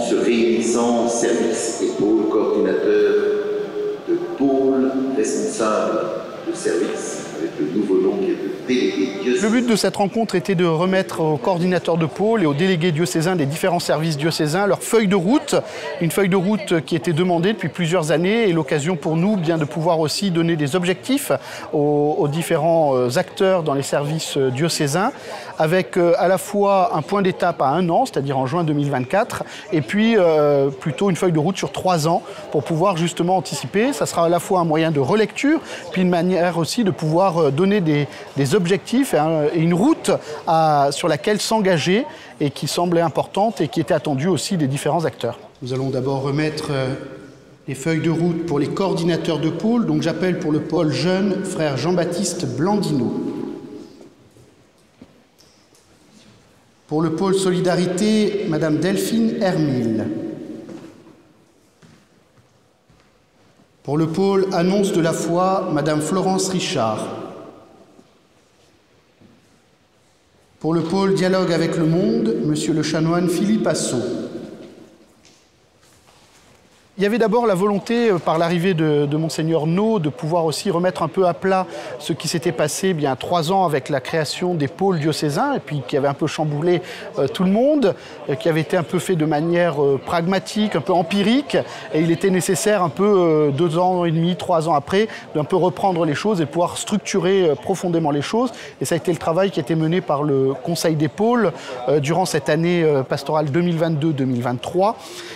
se réunissant, service et pôle, coordinateur de pôle, responsable de service, avec le nouveau nom qui est de délégué diocésain. Le but de cette rencontre était de remettre aux coordinateurs de pôle et aux délégués diocésains des différents services diocésains leur feuille de route, une feuille de route qui était demandée depuis plusieurs années et l'occasion pour nous bien de pouvoir aussi donner des objectifs aux différents acteurs dans les services diocésains avec à la fois un point d'étape à 1 an, c'est-à-dire en juin 2024, et puis plutôt une feuille de route sur 3 ans pour pouvoir justement anticiper. Ça sera à la fois un moyen de relecture, puis une manière aussi de pouvoir donner des objectifs et une route sur laquelle s'engager et qui semblait importante et qui était attendue aussi des différents acteurs. Nous allons d'abord remettre les feuilles de route pour les coordinateurs de pôle. Donc j'appelle pour le pôle jeune frère Jean-Baptiste Blandino. Pour le pôle solidarité, madame Delphine Hermile. Pour le pôle annonce de la foi, madame Florence Richard. Pour le pôle dialogue avec le monde, monsieur le chanoine Philippe Assot. Il y avait d'abord la volonté, par l'arrivée de Monseigneur No, de pouvoir aussi remettre un peu à plat ce qui s'était passé bien 3 ans avec la création des pôles diocésains, et puis qui avait un peu chamboulé tout le monde, qui avait été un peu fait de manière pragmatique, un peu empirique, et il était nécessaire un peu 2 ans et demi, 3 ans après, d'un peu reprendre les choses et pouvoir structurer profondément les choses. Et ça a été le travail qui a été mené par le Conseil des pôles durant cette année pastorale 2022-2023.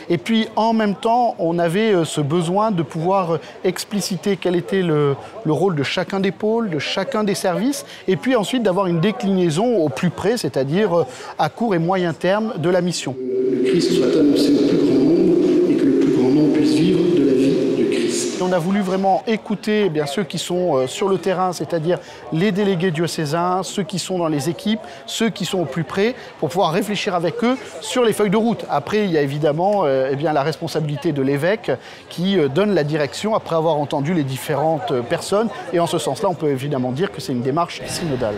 Et puis en même temps, on avait ce besoin de pouvoir expliciter quel était le rôle de chacun des pôles, de chacun des services, et puis ensuite d'avoir une déclinaison au plus près, c'est-à-dire à court et moyen terme de la mission. Le Christ soit annoncé au plus grand nombre et que le plus grand nombre puisse vivre de la vie du Christ. On a voulu vraiment écouter bien ceux qui sont sur le terrain, c'est-à-dire les délégués diocésains, ceux qui sont dans les équipes, ceux qui sont au plus près, pour pouvoir réfléchir avec eux sur les feuilles de route. Après, il y a évidemment la responsabilité de l'évêque qui donne la direction après avoir entendu les différentes personnes. Et en ce sens-là, on peut évidemment dire que c'est une démarche synodale.